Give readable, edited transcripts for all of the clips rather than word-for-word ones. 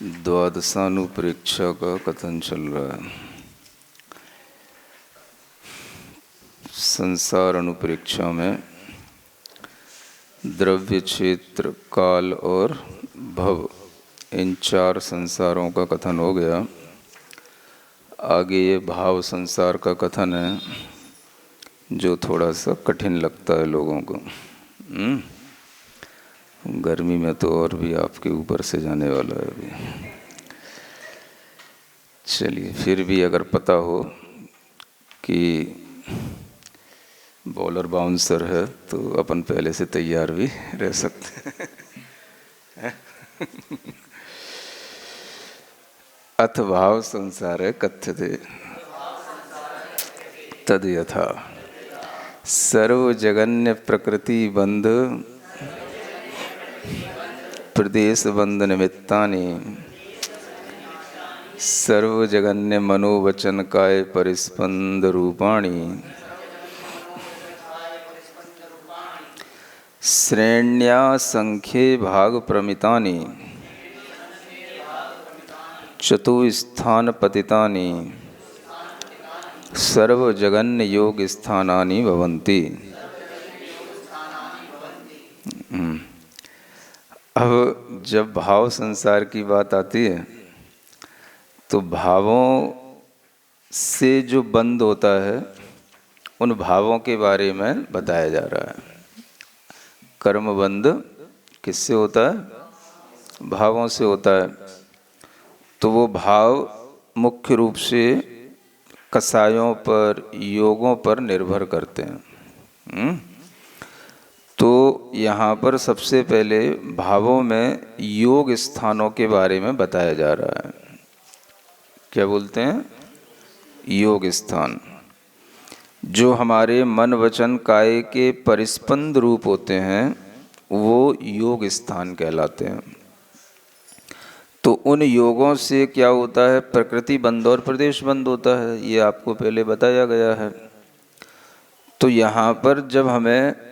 द्वादशानुपरीक्षा का कथन चल रहा है। संसार अनुपरीक्षा में द्रव्य, क्षेत्र, काल और भव, इन चार संसारों का कथन हो गया। आगे ये भाव संसार का कथन है, जो थोड़ा सा कठिन लगता है लोगों को। गर्मी में तो और भी आपके ऊपर से जाने वाला है अभी। चलिए, फिर भी अगर पता हो कि बॉलर बाउंसर है तो अपन पहले से तैयार भी रह सकते हैं। अथ भाव संसार कथ्यते तद यथा सर्व जगन्य प्रकृति बंध प्रदेश बंध निमित्तानि सर्व जगन्य मनोवचन काय परिस्पंद रूपाणि श्रेण्या संख्ये भाग प्रमितानि चतुस्थान पतितानि सर्व जगन्य योग स्थानानि भवन्ति। अब जब भाव संसार की बात आती है तो भावों से जो बंध होता है उन भावों के बारे में बताया जा रहा है। कर्म बंध किससे होता है? भावों से होता है। तो वो भाव मुख्य रूप से कसायों पर, योगों पर निर्भर करते हैं। तो यहाँ पर सबसे पहले भावों में योग स्थानों के बारे में बताया जा रहा है। क्या बोलते हैं? योग स्थान, जो हमारे मन वचन काया के परिस्पंद रूप होते हैं वो योग स्थान कहलाते हैं। तो उन योगों से क्या होता है? प्रकृति बंध और प्रदेश बंध होता है। ये आपको पहले बताया गया है। तो यहाँ पर जब हमें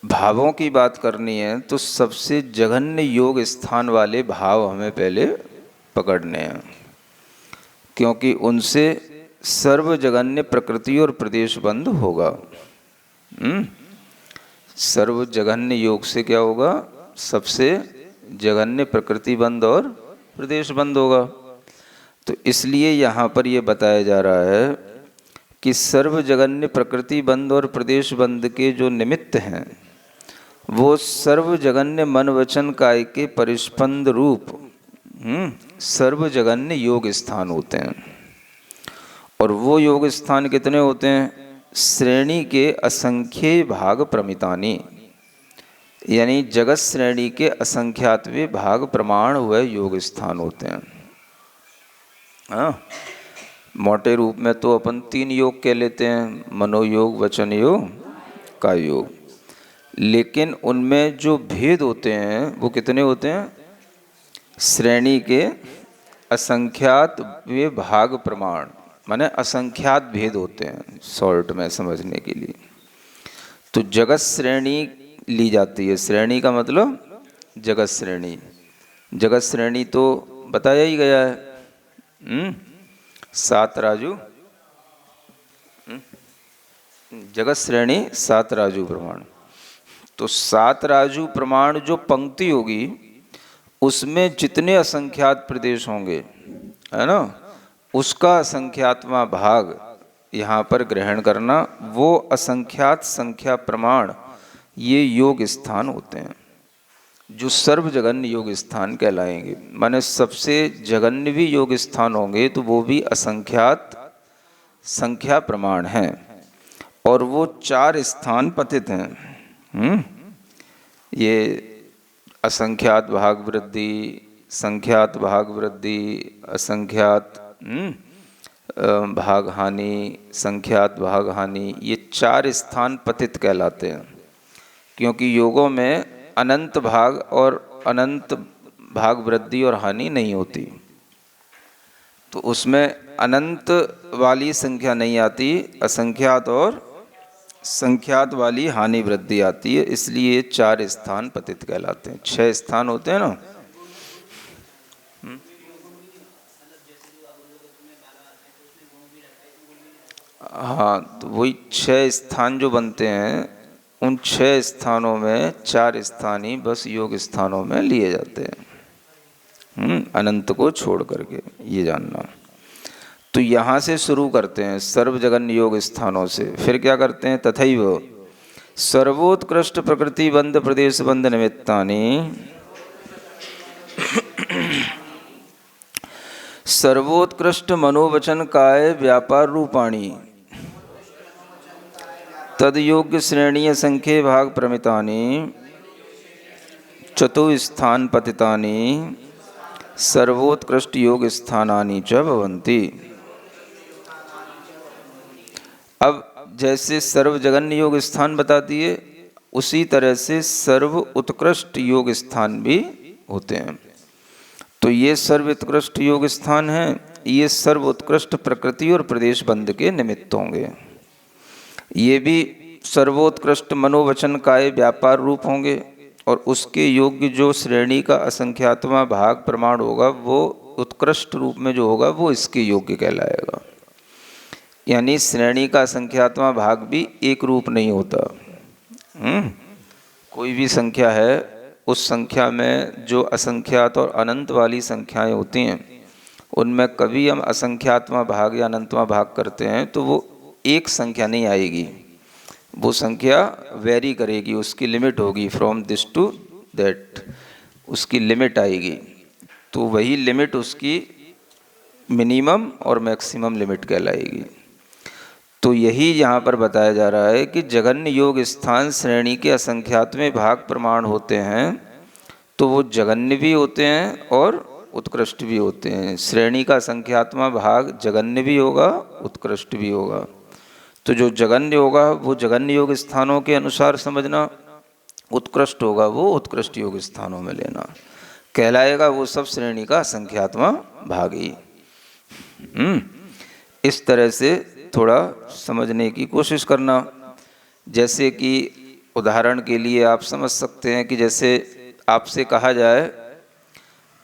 भावों की बात करनी है तो सबसे जघन्य योग स्थान वाले भाव हमें पहले पकड़ने हैं, क्योंकि उनसे सर्व जगन्य प्रकृति और प्रदेश बंध होगा। सर्व जघन्य योग से क्या होगा? सबसे जघन्य प्रकृति बंध और प्रदेश बंध होगा। तो इसलिए यहाँ पर यह बताया जा रहा है कि सर्व जगन्य प्रकृति बंध और प्रदेश बंध के जो निमित्त हैं वो सर्व जगन्य मन वचन काय के परिस्पंद रूप सर्व जगन्य योग स्थान होते हैं। और वो योग स्थान कितने होते हैं? श्रेणी के असंख्य भाग प्रमितानि, यानी जगत श्रेणी के असंख्यातवे भाग प्रमाण हुए योग स्थान होते हैं। मोटे रूप में तो अपन 3 योग कह लेते हैं, मनोयोग, वचन योग, काय योग। लेकिन उनमें जो भेद होते हैं वो कितने होते हैं? श्रेणी के असंख्यात वे भाग प्रमाण, माने असंख्यात भेद होते हैं, शॉर्ट में समझने के लिए। तो जगत श्रेणी ली जाती है। श्रेणी का मतलब जगत श्रेणी। जगत श्रेणी तो बताया ही गया है, 7 राजू। जगत श्रेणी 7 राजू प्रमाण। तो 7 राजू प्रमाण जो पंक्ति होगी उसमें जितने असंख्यात प्रदेश होंगे, है ना, उसका असंख्यातवां भाग यहाँ पर ग्रहण करना। वो असंख्यात संख्या प्रमाण ये योग स्थान होते हैं जो सर्व जगन्य योग स्थान कहलाएंगे। माने सबसे जगन्य भी योग स्थान होंगे तो वो भी असंख्यात संख्या प्रमाण हैं। और वो 4 स्थान पतित हैं। ये असंख्यात भाग वृद्धि, संख्यात भाग वृद्धि, असंख्यात भाग हानि, संख्यात भाग हानि, ये 4 स्थान पतित कहलाते हैं। क्योंकि योगों में अनंत भाग और अनंत भाग वृद्धि और हानि नहीं होती, तो उसमें अनंत वाली संख्या नहीं आती, असंख्यात और संख्यात वाली हानि वृद्धि आती है। इसलिए 4 स्थान पतित कहलाते हैं। 6 स्थान होते हैं ना, हाँ, तो वही 6 स्थान जो बनते हैं, उन 6 स्थानों में 4 स्थान ही बस योग स्थानों में लिए जाते हैं, अनंत को छोड़ करके, ये जानना। तो यहाँ से शुरू करते हैं सर्व जगन योग स्थानों से। फिर क्या करते हैं, तथैव सर्वोत्कृष्ट प्रकृति बंध प्रदेश बंध निमित्तानि सर्वोत्कृष्ट मनोवचन काय व्यापार रूपाणी तद योग्य श्रेणीय संख्ये भाग प्रमितानि चतुस्थान पतितानि सर्वोत्कृष्ट योग स्थानानि च भवन्ति। अब जैसे सर्व जगन्य योग स्थान बता दिए, उसी तरह से सर्व उत्कृष्ट योग स्थान भी होते हैं। तो ये सर्व उत्कृष्ट योग स्थान हैं, ये सर्व उत्कृष्ट प्रकृति और प्रदेश बंध के निमित्त होंगे। ये भी सर्वोत्कृष्ट मनोवचन काय व्यापार रूप होंगे, और उसके योग्य जो श्रेणी का असंख्यातवां भाग प्रमाण होगा, वो उत्कृष्ट रूप में जो होगा वो इसके योग्य कहलाएगा। यानी श्रेणी का असंख्यातवां भाग भी एक रूप नहीं होता। कोई भी संख्या है, उस संख्या में जो असंख्यात और अनंत वाली संख्याएं होती हैं, उनमें कभी हम असंख्यातवां भाग या अनंतवां भाग करते हैं तो वो एक संख्या नहीं आएगी, वो संख्या वेरी करेगी, उसकी लिमिट होगी, फ्रॉम दिस टू दैट, उसकी लिमिट आएगी। तो वही लिमिट उसकी मिनिमम और मैक्सिमम लिमिट कहलाएगी। तो यही यहाँ पर बताया जा रहा है कि जगन्य योग स्थान श्रेणी के असंख्यातवें भाग प्रमाण होते हैं, तो वो जगन्य भी होते हैं और उत्कृष्ट भी होते हैं। श्रेणी का असंख्यातवां भाग जगन्य भी होगा, उत्कृष्ट भी होगा। तो जो जगन्य होगा वो जगन्य योग स्थानों के अनुसार समझना, उत्कृष्ट होगा वो उत्कृष्ट योग स्थानों में लेना, कहलाएगा वो सब श्रेणी का असंख्यातवां भाग ही। इस तरह से थोड़ा समझने की कोशिश करना। जैसे कि उदाहरण के लिए आप समझ सकते हैं कि जैसे आपसे कहा जाए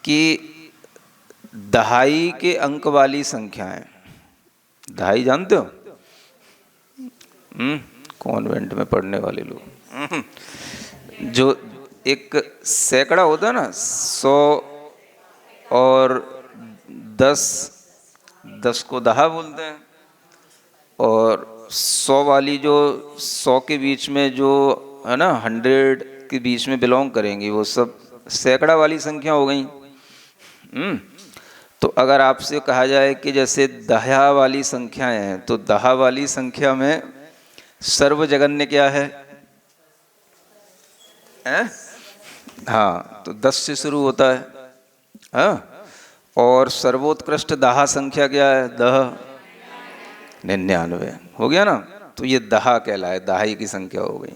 कि दहाई के अंक वाली संख्याएं, दहाई जानते हो, कॉन्वेंट में पढ़ने वाले लोग, जो एक सैकड़ा होता है ना, 100 और 10 को दहा बोलते हैं, और 100 वाली जो 100 के बीच में जो है ना 100 के बीच में बिलोंग करेंगी, वो सब सैकड़ा वाली संख्या हो गई। तो अगर आपसे कहा जाए कि जैसे दहा वाली संख्याएं हैं, तो दहा वाली संख्या में सर्व जगन्य क्या है? हाँ, तो 10 से शुरू होता है। हाँ, और सर्वोत्कृष्ट दहा संख्या क्या है? 99 हो गया ना। तो ये दहा कहलाए, दहाई की संख्या हो गई।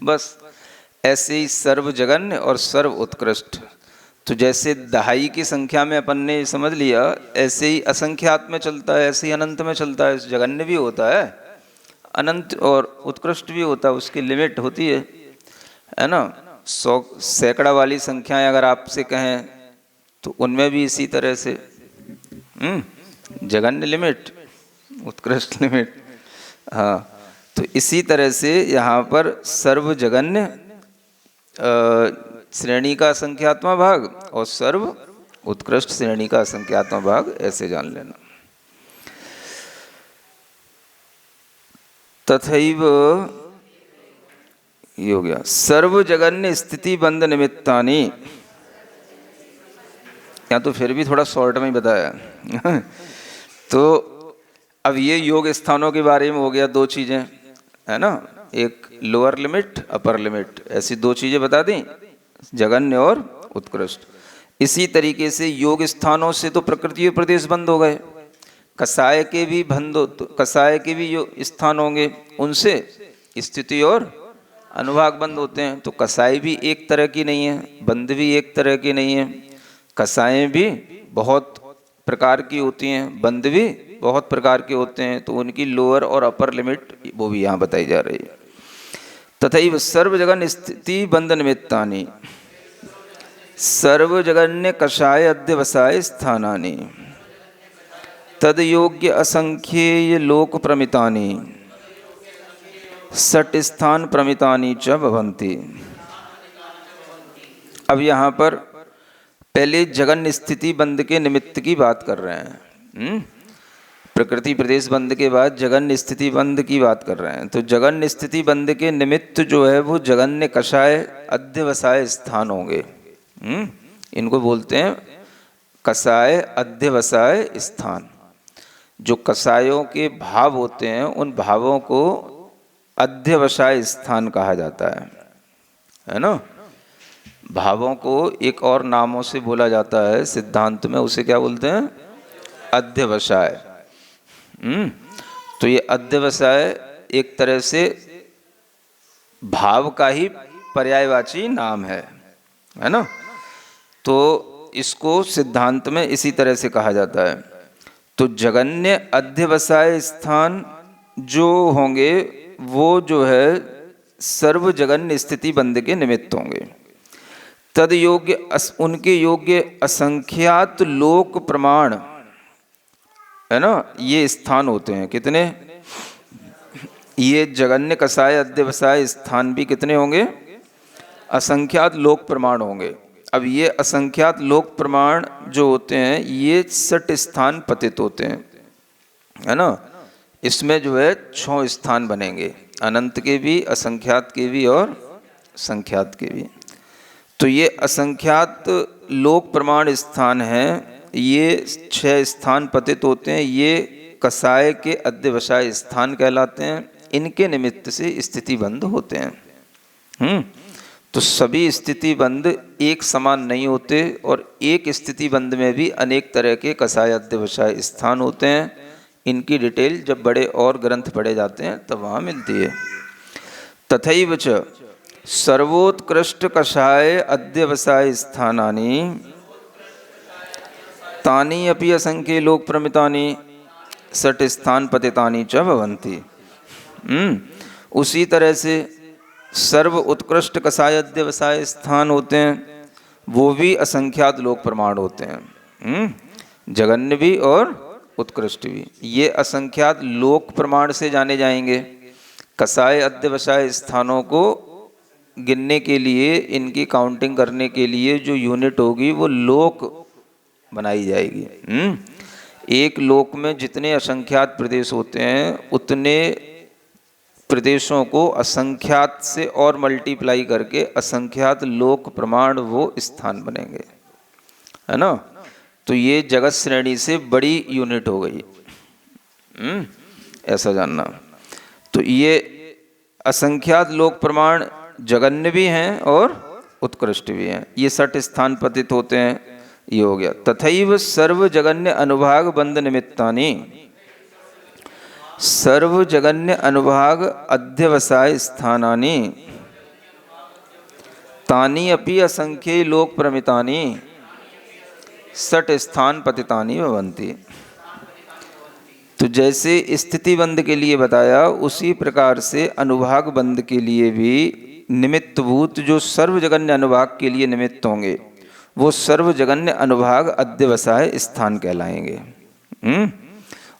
बस ऐसे ही सर्व जगन्य और सर्व उत्कृष्ट। तो जैसे दहाई की संख्या में अपन ने समझ लिया, ऐसे ही असंख्यात में चलता है, ऐसे ही अनंत में चलता है। जगन्य भी होता है, अनंत और उत्कृष्ट भी होता है, उसकी लिमिट होती है ना। 100 सैकड़ा वाली संख्याएं अगर आपसे कहें तो उनमें भी इसी तरह से जगन्य लिमिट, उत्कृष्ट लिमिट। हाँ, तो इसी तरह से यहाँ पर सर्व जगन्य श्रेणी का असंख्यात्मक भाग और सर्व उत्कृष्ट श्रेणी का असंख्यात्मक भाग, ऐसे जान लेना। तथैव ये हो गया सर्व जगन्य स्थिति बंध निमित्तानि। या तो फिर भी थोड़ा शॉर्ट में ही बताया तो अब ये योग स्थानों के बारे में हो गया, 2 चीजें है ना, एक लोअर लिमिट, अपर लिमिट, ऐसी 2 चीजें बता दी, जगन्य और उत्कृष्ट। इसी तरीके से योग स्थानों से तो प्रकृति और प्रदेश बंद हो गए, कसाय के भी बंद हो, तो कसाय के भी स्थान होंगे, उनसे स्थिति और अनुभाग बंद होते हैं। तो कसाई भी एक तरह की नहीं है, बंद भी एक तरह की नहीं है। कसाएं भी बहुत प्रकार की होती हैं, बंद भी बहुत प्रकार के होते हैं। तो उनकी लोअर और अपर लिमिट वो भी यहाँ बताई जा रही है। तथैव सर्व जगन स्थिति बंध निमित्तानि सर्व जगन्य कषाय अध्यवसाय स्थानानि। तद योग्य असंख्येय लोक प्रमितानि सट स्थान प्रमितानि च भवन्ति। अब यहाँ पर पहले जगन स्थिति बंध के निमित्त की बात कर रहे हैं। प्रकृति प्रदेश बंध के बाद जगन स्थिति बंध की बात कर रहे हैं। तो जगन स्थिति बंध के निमित्त जो है वो जगन्य कषाय अध्यवसाय स्थान होंगे। इनको बोलते हैं कषाय अध्यवसाय स्थान। जो कषायों के भाव होते हैं उन भावों को अध्यवसाय स्थान कहा जाता है ना। भावों को एक और नामों से बोला जाता है सिद्धांत में, उसे क्या बोलते हैं? अध्यवसाय। तो ये अध्यवसाय एक तरह से भाव का ही पर्यायवाची नाम है ना। तो इसको सिद्धांत में इसी तरह से कहा जाता है। तो जगन्य अध्यवसाय स्थान जो होंगे वो जो है सर्व जगन्य स्थिति बंध के निमित्त होंगे। तद योग्य उनके योग्य असंख्यात लोक प्रमाण है ना, ये स्थान होते हैं। कितने? ये जगन्य कषाय अध्यवसाय स्थान भी कितने होंगे? असंख्यात लोक प्रमाण होंगे। अब ये असंख्यात लोक प्रमाण जो होते हैं ये सट स्थान पतित होते हैं, है ना। इसमें जो है 6 स्थान बनेंगे, अनंत के भी, असंख्यात के भी और संख्यात के भी। तो ये असंख्यात लोक प्रमाण स्थान हैं, ये 6 स्थान पतित होते हैं। ये कषाय के अध्यवसाय स्थान कहलाते हैं। इनके निमित्त से स्थिति बंध होते हैं। तो सभी स्थिति बंध एक समान नहीं होते और एक स्थिति बंध में भी अनेक तरह के कषाय अध्यवसाय स्थान होते हैं। इनकी डिटेल जब बड़े और ग्रंथ पढ़े जाते हैं तब वहाँ मिलती है। तथैव च सर्वोत्कृष्ट कषाय अध्यवसाय स्थानानि तानि अपि असंख्ये लोक प्रमितानि सट स्थान पतितानि च भवन्ति। उसी तरह से सर्व उत्कृष्ट कषाय अध्यवसाय स्थान होते हैं, वो भी असंख्यात लोक प्रमाण होते हैं। जगन्य भी और उत्कृष्ट भी। ये असंख्यात लोक प्रमाण से जाने जाएंगे। कषाय अध्यवसाय स्थानों को गिनने के लिए, इनकी काउंटिंग करने के लिए जो यूनिट होगी वो लोक बनाई जाएगी। एक लोक में जितने असंख्यात प्रदेश होते हैं उतने प्रदेशों को असंख्यात से और मल्टीप्लाई करके असंख्यात लोक प्रमाण वो स्थान बनेंगे, है ना। तो ये जगत श्रेणी से बड़ी यूनिट हो गई, ऐसा जानना। तो ये असंख्यात लोक प्रमाण जगन्य भी हैं और उत्कृष्ट भी हैं। ये सट स्थान पतित होते हैं, ये हो गया। तथैव सर्व जगन्य अनुभाग बंध निमित्तानि सर्व जगन्य अनुभाग अध्यवसाय स्थानानि तानि अपि असंख्ये लोक प्रमितानि सट स्थान पतितानि भवन्ति। तो जैसे स्थिति बंध के लिए बताया उसी प्रकार से अनुभाग बंध के लिए भी निमित्तभूत जो सर्वजगन्य अनुभाग के लिए निमित्त होंगे वो सर्वजगन्य अनुभाग अध्यवसाय स्थान कहलाएंगे।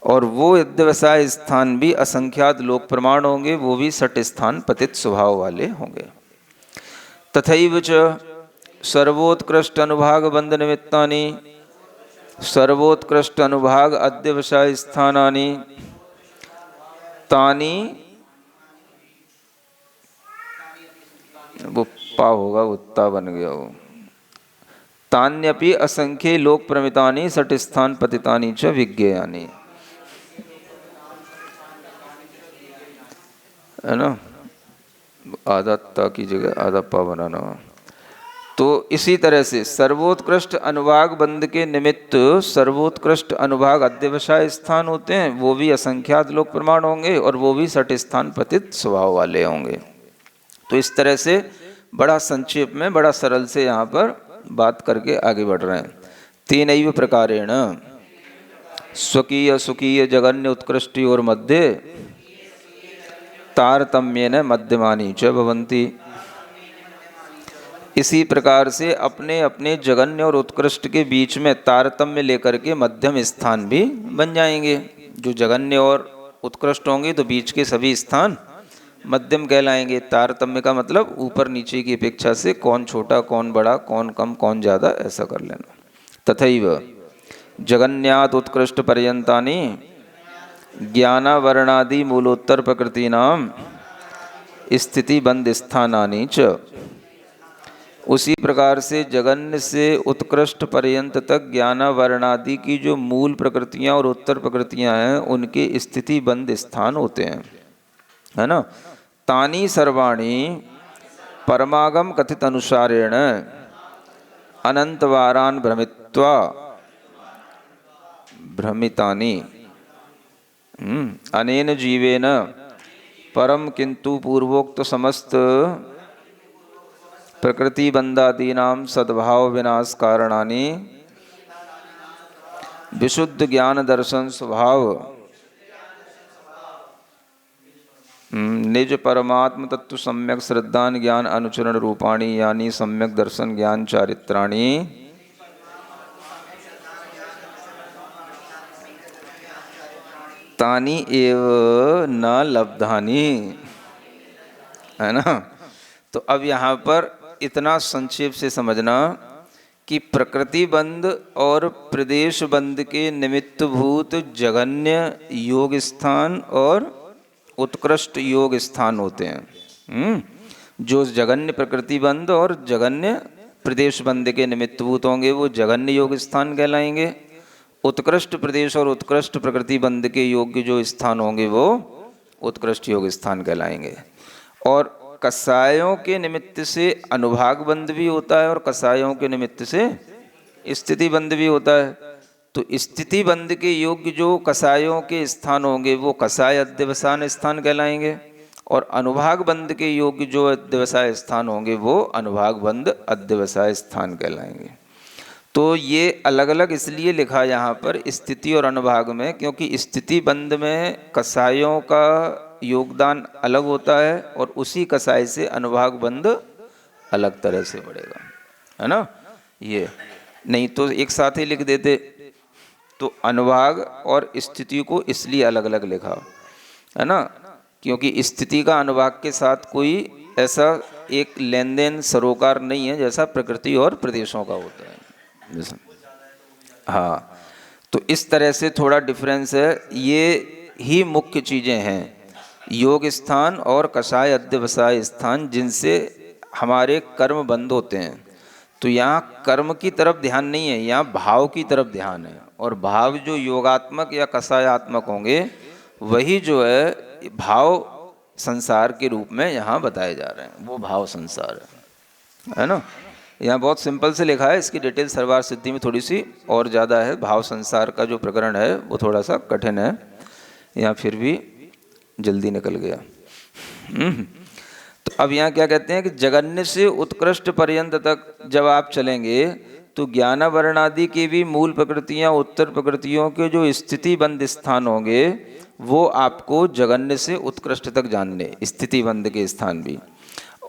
और वो अध्यवसाय स्थान भी असंख्यात लोक प्रमाण होंगे, वो भी सट स्थान पतित स्वभाव वाले होंगे। तथैव च सर्वोत्कृष्ट अनुभाग बंध निमित्तानि सर्वोत्कृष्ट अनुभाग अध्यवसाय स्थानानि तानि, वो पा होगा, उत्ता बन गया वो, तान्यपि असंख्ये लोक प्रमितानि सट स्थान पतितानि च विज्ञेयानि, है ना। आधा ता की जगह आधा पा बनाना। तो इसी तरह से सर्वोत्कृष्ट अनुभाग बंध के निमित्त सर्वोत्कृष्ट अनुभाग अध्यवसाय स्थान होते हैं, वो भी असंख्यात लोक प्रमाण होंगे और वो भी सट स्थान पतित स्वभाव वाले होंगे। तो इस तरह से बड़ा संक्षेप में, बड़ा सरल से यहाँ पर बात करके आगे बढ़ रहे हैं। तेनैव प्रकारेण स्वकीय सुकीय जगन्य उत्कृष्टि और मध्य तारतम्येन मध्यमानि च भवन्ति। इसी प्रकार से अपने अपने जगन्य और उत्कृष्ट के बीच में तारतम्य लेकर के मध्यम स्थान भी बन जाएंगे। जो जगन्य और उत्कृष्ट होंगे तो बीच के सभी स्थान मध्यम कहलाएंगे। तारतम्य का मतलब ऊपर नीचे की अपेक्षा से कौन छोटा कौन बड़ा कौन कम कौन ज़्यादा ऐसा कर लेना। तथैव जगन्यात् उत्कृष्ट पर्यंतानि ज्ञानावरणादि मूलोत्तर प्रकृतीनां स्थिति बंध स्थानानि च। उसी प्रकार से जगन्य से उत्कृष्ट पर्यंत तक ज्ञानावरणादि की जो मूल प्रकृतियां और उत्तर प्रकृतियां हैं उनके स्थिति बंध स्थान होते हैं, है ना। तानि सर्वाणि परमागम कथित अनुसारेण अनंतवारान भ्रमित्वा भ्रमितानि अनेन जीवेन परम किंतु पूर्वोक्त समस्त प्रकृति बंधादीनां सद्भाव विनाश कारणानि विशुद्ध ज्ञान दर्शन स्वभाव निज परमात्म तत्व सम्यक श्रद्धान ज्ञान अनुचरण रूपाणी यानी सम्यक दर्शन ज्ञान चारित्राणि तानि एव न लब्धानि, है ना। तो अब यहाँ पर इतना संक्षेप से समझना कि प्रकृति बंध और प्रदेश बंध के निमित्तभूत जगन्य योग स्थान और उत्कृष्ट योग स्थान होते हैं। जो जगन्य प्रकृति बंध और जगन्य प्रदेश बंध के निमित्तभूत होंगे वो जगन्य योग स्थान कहलाएंगे। उत्कृष्ट प्रदेश और उत्कृष्ट प्रकृति बंध के योग्य जो स्थान होंगे वो उत्कृष्ट योग स्थान कहलाएंगे। और कसायों के निमित्त से अनुभाग बंध भी होता है और कसायों के निमित्त से स्थिति बंध भी होता है। तो स्थिति बंध के योग्य जो कसायों के स्थान होंगे वो कसाय अध्यवसान स्थान कहलाएंगे और अनुभाग बंध के योग्य जो अध्यवसाय स्थान होंगे वो अनुभाग बंध अध्यवसाय स्थान कहलाएंगे। तो ये अलग अलग इसलिए लिखा यहाँ पर स्थिति और अनुभाग में, क्योंकि स्थिति बंध में कसायों का योगदान अलग होता है और उसी कसाय से अनुभाग बंध अलग तरह से बढ़ेगा, है ना। ये नहीं तो एक साथ ही लिख देते। तो अनुभाग और स्थिति को इसलिए अलग अलग लिखा, है ना, क्योंकि स्थिति का अनुभाग के साथ कोई ऐसा एक लेन देन सरोकार नहीं है जैसा प्रकृति और प्रदेशों का होता है। हाँ, तो इस तरह से थोड़ा डिफरेंस है। ये ही मुख्य चीज़ें हैं, योग स्थान और कसाय अध्यवसाय स्थान, जिनसे हमारे कर्म बंद होते हैं। तो यहाँ कर्म की तरफ ध्यान नहीं है, यहाँ भाव की तरफ ध्यान है। और भाव जो योगात्मक या कसायात्मक होंगे वही जो है भाव संसार के रूप में यहाँ बताए जा रहे हैं, वो भाव संसार है ना। यहाँ बहुत सिंपल से लिखा है, इसकी डिटेल सर्वार सिद्धि में थोड़ी सी और ज़्यादा है। भाव संसार का जो प्रकरण है वो थोड़ा सा कठिन है, यहाँ फिर भी जल्दी निकल गया। तो अब यहाँ क्या कहते हैं कि जगन्य से उत्कृष्ट पर्यंत तक जब आप चलेंगे तो ज्ञानावरणादि की भी मूल प्रकृतियाँ उत्तर प्रकृतियों के जो स्थिति बंद स्थान होंगे वो आपको जगन्य से उत्कृष्ट तक जानने, स्थिति बंद के स्थान भी।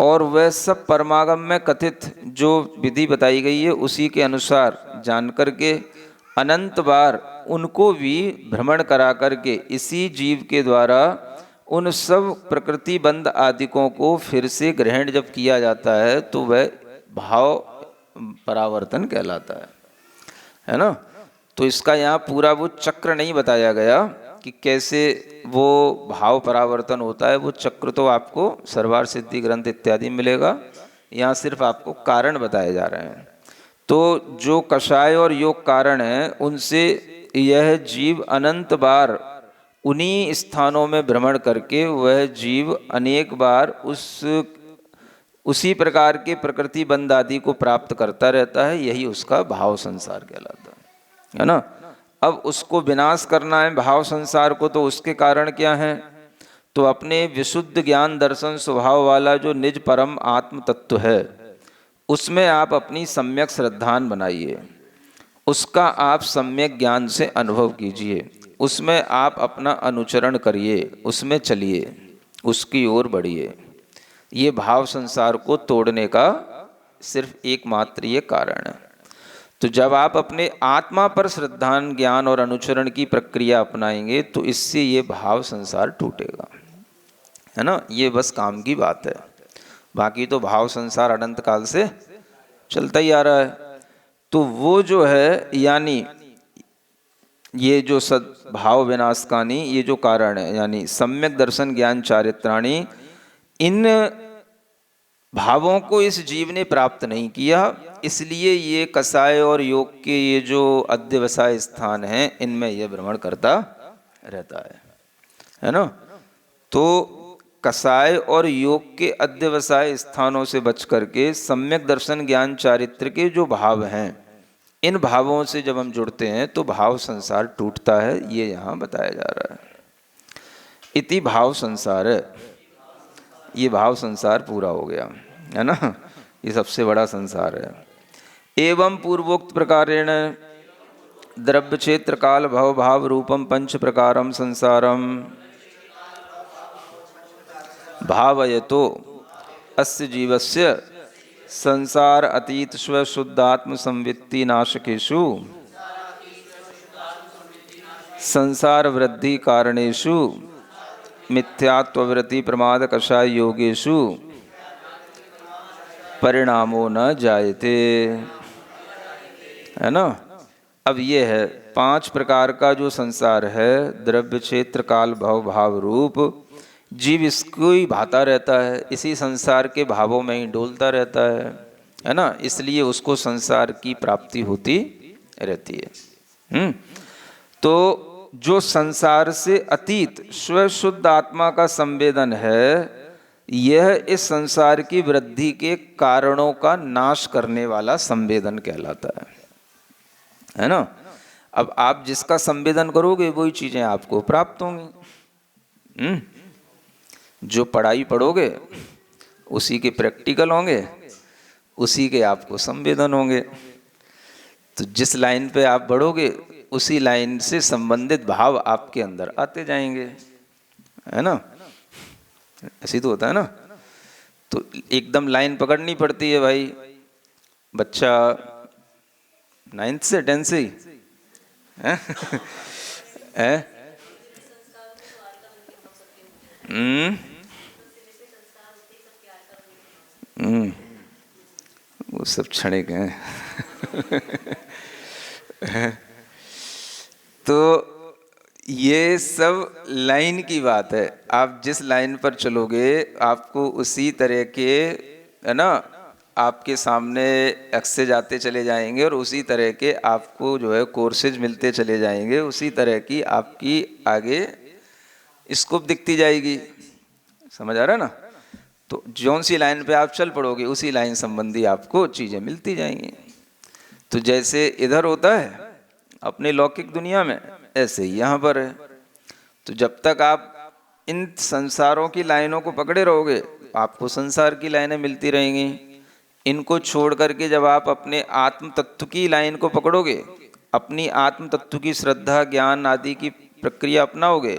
और वह सब परमागम में कथित जो विधि बताई गई है उसी के अनुसार जान करके अनंत बार उनको भी भ्रमण करा करके इसी जीव के द्वारा उन सब प्रकृति बंध आदिकों को फिर से ग्रहण जब किया जाता है तो वह भाव परावर्तन कहलाता है ना। तो इसका यहाँ पूरा वो चक्र नहीं बताया गया कि कैसे वो भाव परावर्तन होता है, वो चक्र तो आपको सर्वार सिद्धि ग्रंथ इत्यादि मिलेगा। यहाँ सिर्फ आपको कारण बताए जा रहे हैं। तो जो कषाय और योग कारण है उनसे यह जीव अनंत बार उन्हीं स्थानों में भ्रमण करके वह जीव अनेक बार उसी प्रकार के प्रकृति बंध आदि को प्राप्त करता रहता है। यही उसका भाव संसार कहलाता है ना। अब उसको विनाश करना है भाव संसार को, तो उसके कारण क्या हैं? तो अपने विशुद्ध ज्ञान दर्शन स्वभाव वाला जो निज परम आत्म तत्व है उसमें आप अपनी सम्यक श्रद्धान बनाइए, उसका आप सम्यक ज्ञान से अनुभव कीजिए, उसमें आप अपना अनुचरण करिए, उसमें चलिए, उसकी ओर बढ़िए। ये भाव संसार को तोड़ने का सिर्फ एकमात्र ये कारण है। तो जब आप अपने आत्मा पर श्रद्धा, ज्ञान और अनुचरण की प्रक्रिया अपनाएंगे तो इससे ये भाव संसार टूटेगा, है ना। ये बस काम की बात है, बाकी तो भाव संसार अनंत काल से चलता ही आ रहा है। तो वो जो है यानी ये जो सद्भाव विनाशकानी ये जो कारण है, यानी सम्यक दर्शन ज्ञान चारित्राणी, इन भावों को इस जीव ने प्राप्त नहीं किया, इसलिए ये कसाय और योग के ये जो अध्यवसाय स्थान हैं इनमें ये भ्रमण करता रहता है ना। तो कसाय और योग के अध्यवसाय स्थानों से बच करके सम्यक दर्शन ज्ञान चारित्र के जो भाव हैं, इन भावों से जब हम जुड़ते हैं तो भाव संसार टूटता है, ये यहाँ बताया जा रहा है। इति भाव संसार, ये भाव संसार पूरा हो गया, है ना। ये सबसे बड़ा संसार है। एवं पूर्वोक्त प्रकारेण द्रव्य क्षेत्र काल भव भाव रूपम पंच प्रकारम संसारम भावयतो अस्य जीवस्य संसार अतीत स्व शुद्धात्म संवित्ति नाशकेषु संसार वृद्धि कारणेषु मिथ्यात्ववृत्ति प्रमाद कषाय योगेषु परिणामो न जायते, है ना। अब ये है 5 प्रकार का जो संसार है, द्रव्य क्षेत्र काल भव भाव रूप, जीव इसको ही भाता रहता है, इसी संसार के भावों में ही डोलता रहता है ना। इसलिए उसको संसार की प्राप्ति होती रहती है। तो जो संसार से अतीत स्वशुद्ध आत्मा का संवेदन है, यह इस संसार की वृद्धि के कारणों का नाश करने वाला संवेदन कहलाता है ना। अब आप जिसका संवेदन करोगे वही चीजें आपको प्राप्त होंगी। जो पढ़ाई पढ़ोगे उसी के प्रैक्टिकल होंगे, उसी के आपको संवेदन होंगे। तो जिस लाइन पे आप बढ़ोगे उसी लाइन से संबंधित भाव आपके अंदर आते जाएंगे, है ना। ऐसी तो होता है ना। तो एकदम लाइन पकड़नी पड़ती है भाई। बच्चा 9th से 10th से ही है? वो सब क्षणिक हैं। तो ये सब लाइन की बात है। आप जिस लाइन पर चलोगे आपको उसी तरह के, है ना, आपके सामने एक्सेज आते चले जाएंगे और उसी तरह के आपको जो है कोर्सेज मिलते चले जाएंगे, उसी तरह की आपकी आगे स्कोप दिखती जाएगी। समझ आ रहा है ना। तो जौन सी लाइन पे आप चल पड़ोगे उसी लाइन संबंधी आपको चीज़ें मिलती जाएंगी। तो जैसे इधर होता है अपने लौकिक दुनिया में, ऐसे ही यहाँ पर है। तो जब तक आप इन संसारों की लाइनों को पकड़े रहोगे आपको संसार की लाइनें मिलती रहेंगी। इनको छोड़ करके जब आप अपने आत्म तत्व की लाइन को पकड़ोगे, अपनी आत्म तत्व की श्रद्धा ज्ञान आदि की प्रक्रिया अपनाओगे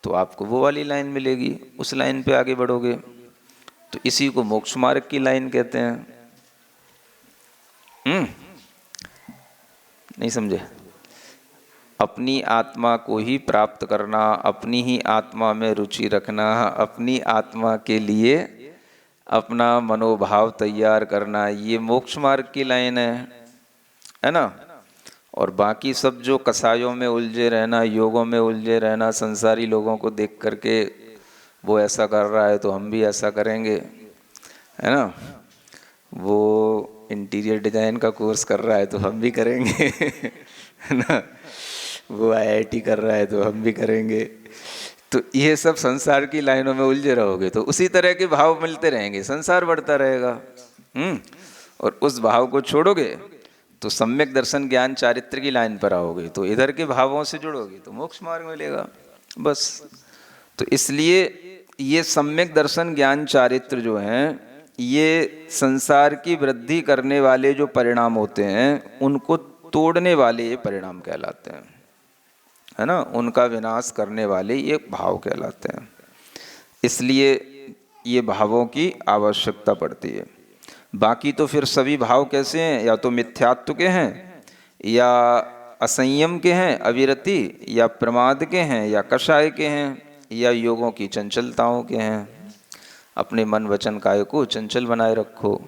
तो आपको वो वाली लाइन मिलेगी, उस लाइन पे आगे बढ़ोगे। तो इसी को मोक्ष मार्ग की लाइन कहते हैं। नहीं समझे? अपनी आत्मा को ही प्राप्त करना, अपनी ही आत्मा में रुचि रखना, अपनी आत्मा के लिए अपना मनोभाव तैयार करना, ये मोक्ष मार्ग की लाइन है ना। और बाकी सब जो कसायों में उलझे रहना, योगों में उलझे रहना, संसारी लोगों को देख करके वो ऐसा कर रहा है तो हम भी ऐसा करेंगे, है ना। वो इंटीरियर डिजाइन का कोर्स कर रहा है तो हम भी करेंगे, है ना। वो IIT कर रहा है तो हम भी करेंगे। तो ये सब संसार की लाइनों में उलझे रहोगे तो उसी तरह के भाव मिलते रहेंगे, संसार बढ़ता रहेगा। और उस भाव को छोड़ोगे तो सम्यक दर्शन ज्ञान चारित्र की लाइन पर आओगे, तो इधर के भावों से जुड़ोगे तो मोक्ष मार्ग मिलेगा बस। तो इसलिए ये सम्यक दर्शन ज्ञान चारित्र जो हैं, ये संसार की वृद्धि करने वाले जो परिणाम होते हैं उनको तोड़ने वाले ये परिणाम कहलाते हैं, है ना। उनका विनाश करने वाले ये भाव कहलाते हैं। इसलिए ये भावों की आवश्यकता पड़ती है। बाकी तो फिर सभी भाव कैसे हैं, या तो मिथ्यात्व के हैं, या असंयम के हैं अविरति, या प्रमाद के हैं, या कषाय के हैं, या योगों की चंचलताओं के हैं। अपने मन वचन काय को चंचल बनाए रखो।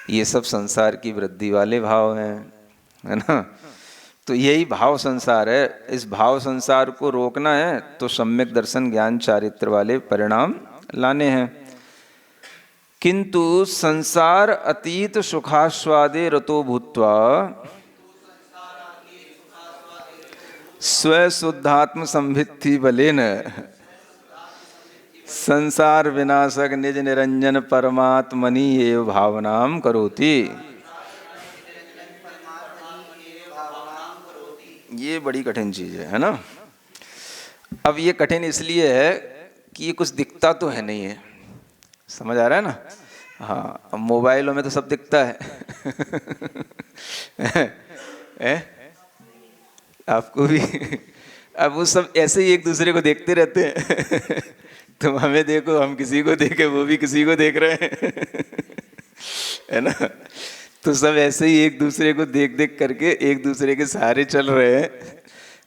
ये सब संसार की वृद्धि वाले भाव हैं, है ना। तो यही भाव संसार है। इस भाव संसार को रोकना है तो सम्यक दर्शन ज्ञान चारित्र वाले परिणाम लाने हैं। किंतु संसार अतीत सुखास्वादे रतो भूत्वा स्व शुद्धात्म संभित्ति बलेन संसार विनाशक निज निरंजन परमात्मनि एव भावनाम करोति। ये बड़ी कठिन चीज है ना। अब ये कठिन इसलिए है कि ये कुछ दिखता तो है नहीं है, समझ आ रहा है ना। हाँ, अब मोबाइलों में तो सब दिखता है आपको भी। अब वो सब ऐसे ही एक दूसरे को देखते रहते हैं तुम हमें देखो, हम किसी को देखे, वो भी किसी को देख रहे हैं है ना। तो सब ऐसे ही एक दूसरे को देख देख करके एक दूसरे के सहारे चल रहे हैं।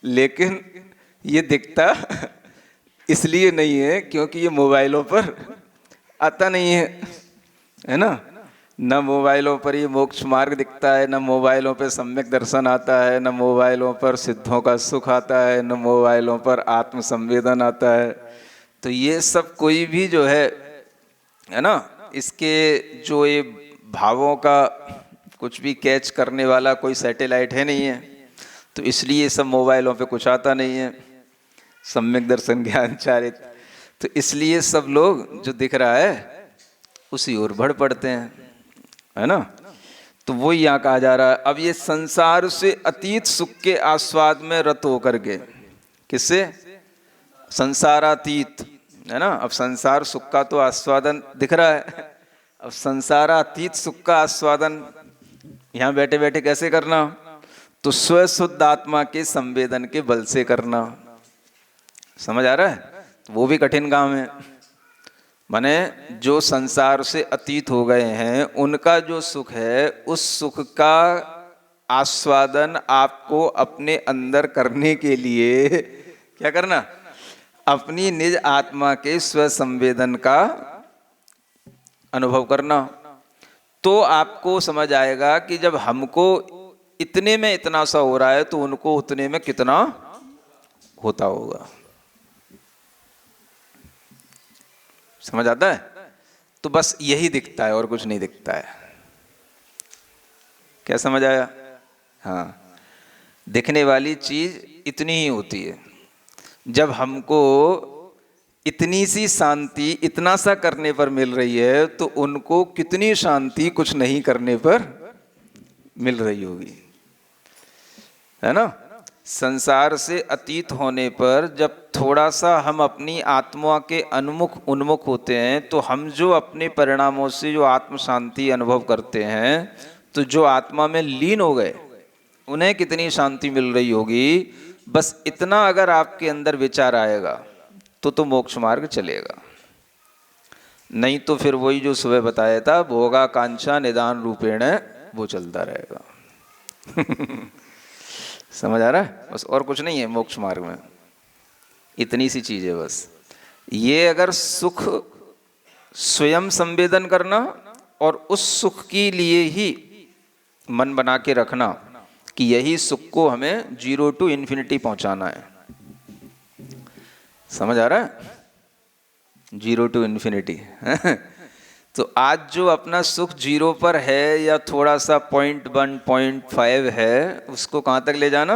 लेकिन ये दिखता इसलिए नहीं है क्योंकि ये मोबाइलों पर आता नहीं है ना। न मोबाइलों पर ये मोक्ष मार्ग दिखता है, न मोबाइलों पर सम्यक दर्शन आता है, न मोबाइलों पर सिद्धों का सुख आता है, न मोबाइलों पर आत्म संवेदन आता है। तो ये सब कोई भी जो है ना, इसके जो ये भावों का कुछ भी कैच करने वाला कोई सैटेलाइट है नहीं है। तो इसलिए सब मोबाइलों पे कुछ आता नहीं है, सम्यक दर्शन ज्ञान चारित्र। तो इसलिए सब लोग जो दिख रहा है उसी ओर बढ़ पड़ते हैं, है ना। तो वो यहाँ कहा जा रहा है, अब ये संसार से अतीत सुख के आस्वाद में रत होकर के, किससे, संसारातीत, है ना। अब संसार सुख का तो आस्वादन दिख रहा है, अब संसारातीत सुख का आस्वादन यहाँ बैठे बैठे कैसे करना, तो स्व शुद्ध आत्मा के संवेदन के बल से करना। समझ आ रहा है। वो भी कठिन काम है। माने जो संसार से अतीत हो गए हैं उनका जो सुख है, उस सुख का आस्वादन आपको अपने अंदर करने के लिए क्या करना, अपनी निज आत्मा के स्व संवेदन का अनुभव करना। तो आपको समझ आएगा कि जब हमको इतने में इतना सा हो रहा है तो उनको उतने में कितना होता होगा। समझ आता है। तो बस यही दिखता है और कुछ नहीं दिखता है। क्या समझ आया। हाँ, दिखने वाली चीज इतनी ही होती है। जब हमको इतनी सी शांति इतना सा करने पर मिल रही है तो उनको कितनी शांति कुछ नहीं करने पर मिल रही होगी, है ना। संसार से अतीत होने पर जब थोड़ा सा हम अपनी आत्मा के उन्मुख होते हैं तो हम जो अपने परिणामों से जो आत्म शांति अनुभव करते हैं, तो जो आत्मा में लीन हो गए उन्हें कितनी शांति मिल रही होगी। बस इतना अगर आपके अंदर विचार आएगा तो मोक्ष मार्ग चलेगा। नहीं तो फिर वही जो सुबह बताया था, भोगा कांक्षा निदान रूपेण, वो चलता रहेगा समझ आ रहा है। बस और कुछ नहीं है मोक्ष मार्ग में, इतनी सी चीज है बस। ये अगर सुख स्वयं संवेदन करना और उस सुख के लिए ही मन बना के रखना कि यही सुख को हमें 0 to infinity पहुंचाना है। समझ आ रहा है। 0 to infinity तो आज जो अपना सुख 0 पर है या थोड़ा सा 0.1 0.5 है, उसको कहाँ तक ले जाना,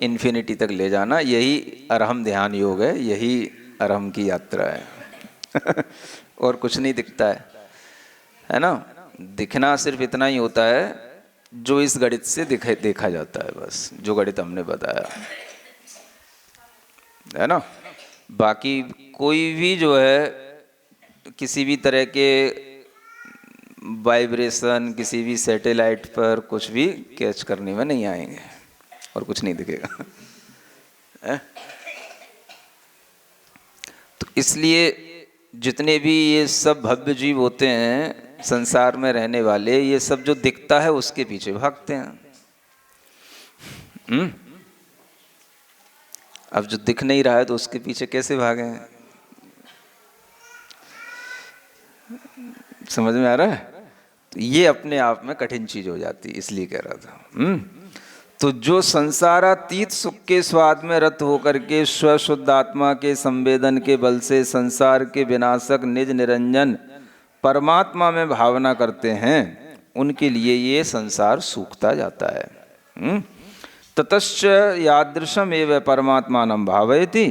इन्फिनिटी तक ले जाना। यही अरहम ध्यान योग है, यही अरहम की यात्रा है और कुछ नहीं दिखता है ना। दिखना सिर्फ इतना ही होता है जो इस गणित से देखा जाता है, बस जो गणित हमने बताया, है ना। बाकी कोई भी जो है किसी भी तरह के वाइब्रेशन किसी भी सैटेलाइट पर कुछ भी कैच करने में नहीं आएंगे और कुछ नहीं दिखेगा तो इसलिए जितने भी ये सब भव्य जीव होते हैं संसार में रहने वाले, ये सब जो दिखता है उसके पीछे भागते हैं। अब जो दिख नहीं रहा है तो उसके पीछे कैसे भागे? समझ में आ रहा है? तो ये अपने आप में कठिन चीज हो जाती है, इसलिए कह रहा था। तो जो संसारातीत सुख के स्वाद में रत होकर के स्वशुद्ध आत्मा के संवेदन के बल से संसार के विनाशक निज निरंजन परमात्मा में भावना करते हैं, उनके लिए ये संसार सूखता जाता है। ततश्च यादृशम एव परमात्मानं भावयति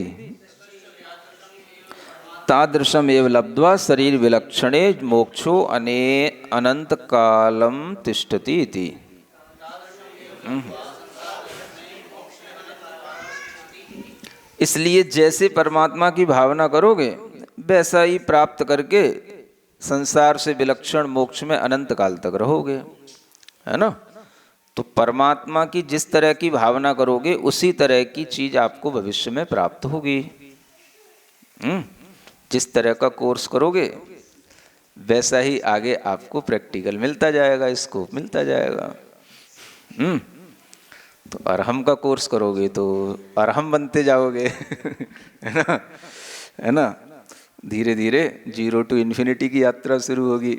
तादृशम एव लब्ध्वा शरीर विलक्षणे मोक्षो अनंत कालम तिष्ठति इति। इसलिए जैसे परमात्मा की भावना करोगे वैसा ही प्राप्त करके संसार से विलक्षण मोक्ष में अनंत काल तक रहोगे, है ना। तो परमात्मा की जिस तरह की भावना करोगे उसी तरह की चीज आपको भविष्य में प्राप्त होगी। जिस तरह का कोर्स करोगे वैसा ही आगे आपको प्रैक्टिकल मिलता जाएगा, स्कोप मिलता जाएगा। तो अरहम का कोर्स करोगे तो अरहम बनते जाओगे है ना, है ना। धीरे धीरे 0 to इन्फिनिटी की यात्रा शुरू होगी,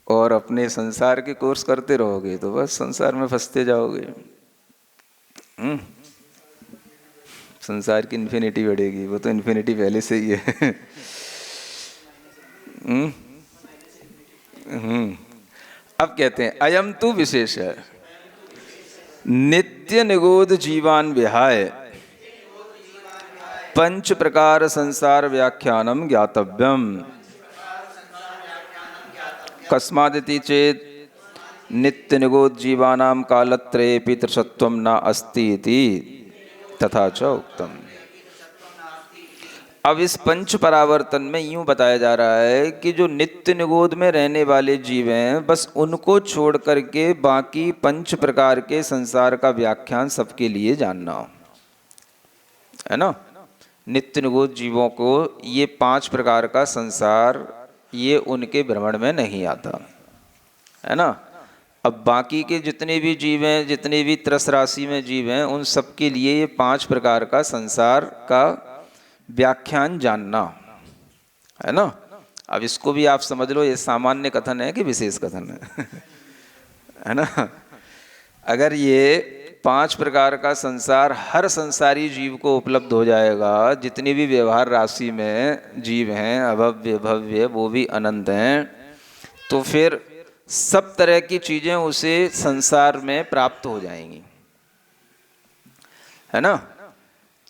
और अपने संसार के कोर्स करते रहोगे तो बस संसार में फंसते जाओगे। संसार की इन्फिनिटी बढ़ेगी, वो तो इन्फिनिटी पहले से ही है। अब कहते हैं अयम तु विशेष है नित्य निगोध जीवान विहाय पंच प्रकार संसार व्याख्यानम ज्ञातव्यम कस्मादिति चेत नित्य निगोध जीवानां कालत्रयेपि त्रिसत्वं न अस्ति इति तथा च उक्तम। अब इस पंच परावर्तन में यूं बताया जा रहा है कि जो नित्य निगोध में रहने वाले जीव हैं बस उनको छोड़ करके बाकी पंच प्रकार के संसार का व्याख्यान सबके लिए जानना हो, है ना। नित्य निगोध जीवों को ये 5 प्रकार का संसार ये उनके भ्रमण में नहीं आता, है ना। अब बाकी के जितने भी जीव हैं, जितने भी त्रस राशि में जीव हैं, उन सबके लिए ये 5 प्रकार का संसार का व्याख्यान जानना, है ना। अब इसको भी आप समझ लो, ये सामान्य कथन है कि विशेष कथन है है ना। अगर ये 5 प्रकार का संसार हर संसारी जीव को उपलब्ध हो जाएगा, जितनी भी व्यवहार राशि में जीव हैं, अभव्य भव्य वो भी अनंत हैं, तो फिर सब तरह की चीजें उसे संसार में प्राप्त हो जाएंगी, है ना।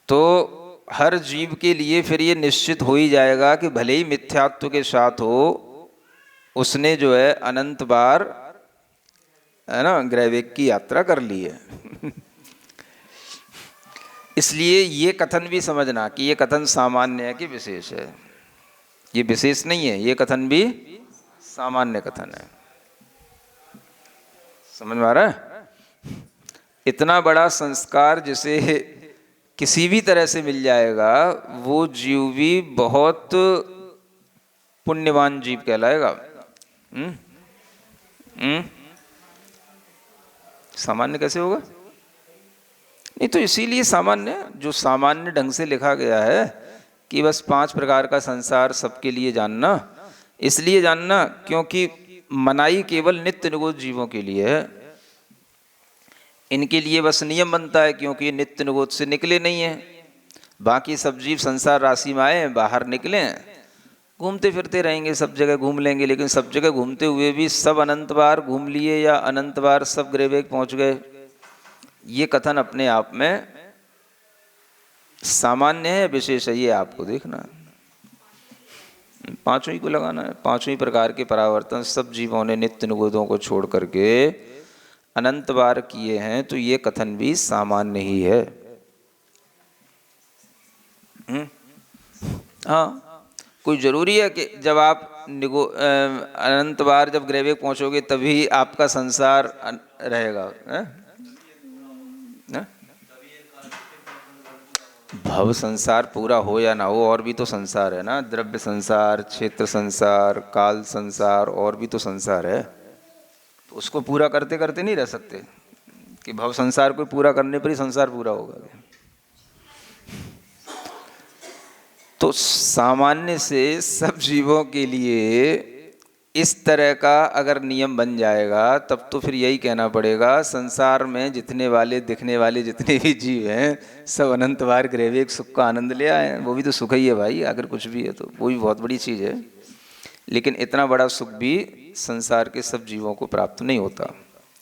तो हर जीव के लिए फिर ये निश्चित हो ही जाएगा कि भले ही मिथ्यात्व के साथ हो, उसने जो है अनंत बार, है ना, ग्रैवेक की यात्रा कर ली है इसलिए ये कथन भी समझना कि ये कथन सामान्य है कि विशेष है। ये विशेष नहीं है, ये कथन भी सामान्य कथन है। समझ में आ रहा है? इतना बड़ा संस्कार जिसे किसी भी तरह से मिल जाएगा, वो जीव भी बहुत पुण्यवान जीव कहलाएगा। सामान्य कैसे होगा? नहीं तो इसीलिए सामान्य, जो सामान्य ढंग से लिखा गया है कि बस 5 प्रकार का संसार सबके लिए जानना, इसलिए जानना क्योंकि मनाई केवल नित्य निगोध जीवों के लिए है। इनके लिए बस नियम बनता है क्योंकि नित्य निगोध से निकले नहीं हैं। बाकी सब जीव संसार राशि में आए, बाहर निकले, घूमते फिरते रहेंगे, सब जगह घूम लेंगे, लेकिन सब जगह घूमते हुए भी सब अनंत बार घूम लिए या अनंत बार सब ग्रेवेक पहुंच गए, ये कथन अपने आप में सामान्य है विशेष है, ये आपको देखना है। 5 ही को लगाना है। 5 ही प्रकार के परावर्तन सब जीवों ने नित्य निगोधों को छोड़ करके अनंत बार किए हैं, तो ये कथन भी सामान्य ही है। हाँ, कोई जरूरी है कि जब आप अनंत बार जब ग्रैवेक पहुंचोगे तभी आपका संसार रहेगा? भव संसार पूरा हो या ना हो, और भी तो संसार है ना, द्रव्य संसार, क्षेत्र संसार, काल संसार, और भी तो संसार है। तो उसको पूरा करते करते नहीं रह सकते कि भव संसार को पूरा करने पर ही संसार पूरा होगा। तो सामान्य से सब जीवों के लिए इस तरह का अगर नियम बन जाएगा तब तो फिर यही कहना पड़ेगा, संसार में जितने वाले दिखने वाले जितने भी जीव हैं सब अनंत बार ग्रैविक सुख का आनंद ले आए। वो भी तो सुख ही है भाई, अगर कुछ भी है तो वो भी बहुत बड़ी चीज़ है। लेकिन इतना बड़ा सुख भी संसार के सब जीवों को प्राप्त नहीं होता।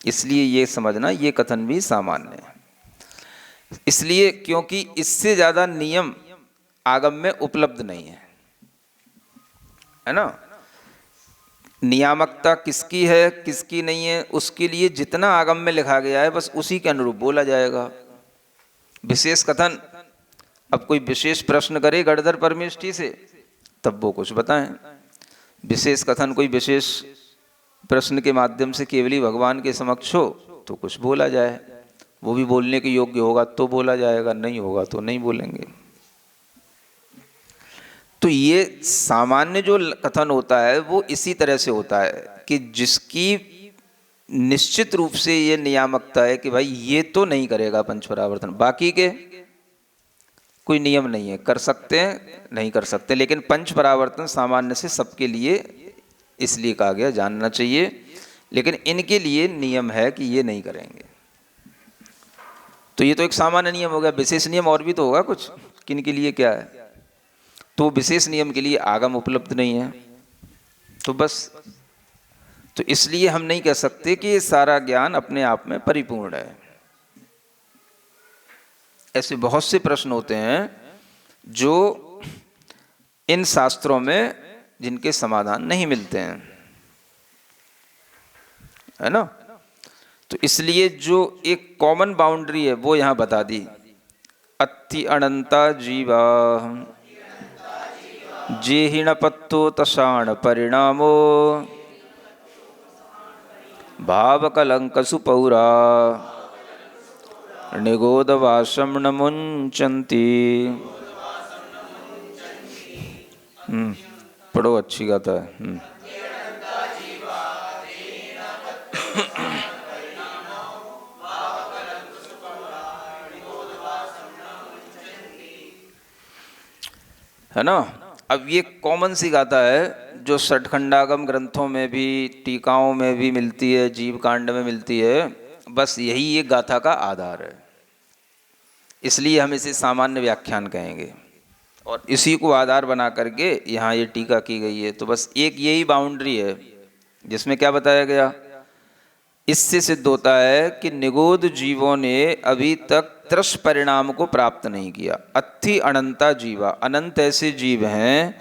इसलिए ये समझना, ये कथन भी सामान्य है। इसलिए क्योंकि इससे ज़्यादा नियम आगम में उपलब्ध नहीं है ना। नियामकता किसकी है किसकी नहीं है, उसके लिए जितना आगम में लिखा गया है बस उसी के अनुरूप बोला जाएगा। विशेष कथन, अब कोई विशेष प्रश्न करे गणधर परमेष्ठी से तब वो कुछ बताएं। विशेष कथन कोई विशेष प्रश्न के माध्यम से केवली भगवान के समक्ष हो तो कुछ बोला जाए, वो भी बोलने के योग्य होगा तो बोला जाएगा, नहीं होगा तो नहीं बोलेंगे। तो ये सामान्य जो कथन होता है वो इसी तरह से होता है कि जिसकी निश्चित रूप से ये नियामकता है कि भाई ये तो नहीं करेगा पंच परावर्तन, बाकी के कोई नियम नहीं है, कर सकते हैं नहीं कर सकते। लेकिन पंच परावर्तन सामान्य से सबके लिए इसलिए कहा गया, जानना चाहिए। लेकिन इनके लिए नियम है कि ये नहीं करेंगे। तो ये तो एक सामान्य नियम हो गया। विशेष नियम और भी तो होगा कुछ, किन के लिए क्या है। तो विशेष नियम के लिए आगम उपलब्ध नहीं है। तो बस, तो इसलिए हम नहीं कह सकते कि ये सारा ज्ञान अपने आप में परिपूर्ण है। ऐसे बहुत से प्रश्न होते हैं जो इन शास्त्रों में जिनके समाधान नहीं मिलते हैं, है ना। तो इसलिए जो एक कॉमन बाउंड्री है वो यहां बता दी। अति अनंता जीवा जेहिण पत्तो तषाण परिणामो भाव कलंक सुपौरा निगोदवासम न मुंचन्ति। पढ़ो, अच्छी गाता है। है ना। अब ये कॉमन सी गाथा है जो षटखंडागम ग्रंथों में भी, टीकाओं में भी मिलती है, जीव कांड में मिलती है। बस यही ये गाथा का आधार है, इसलिए हम इसे सामान्य व्याख्यान कहेंगे और इसी को आधार बना करके यहाँ ये टीका की गई है। तो बस एक यही बाउंड्री है जिसमें क्या बताया गया, इससे सिद्ध होता है कि निगोद जीवों ने अभी तक त्रस परिणाम को प्राप्त नहीं किया। अत्थि अनंता जीवा, अनंत ऐसे जीव हैं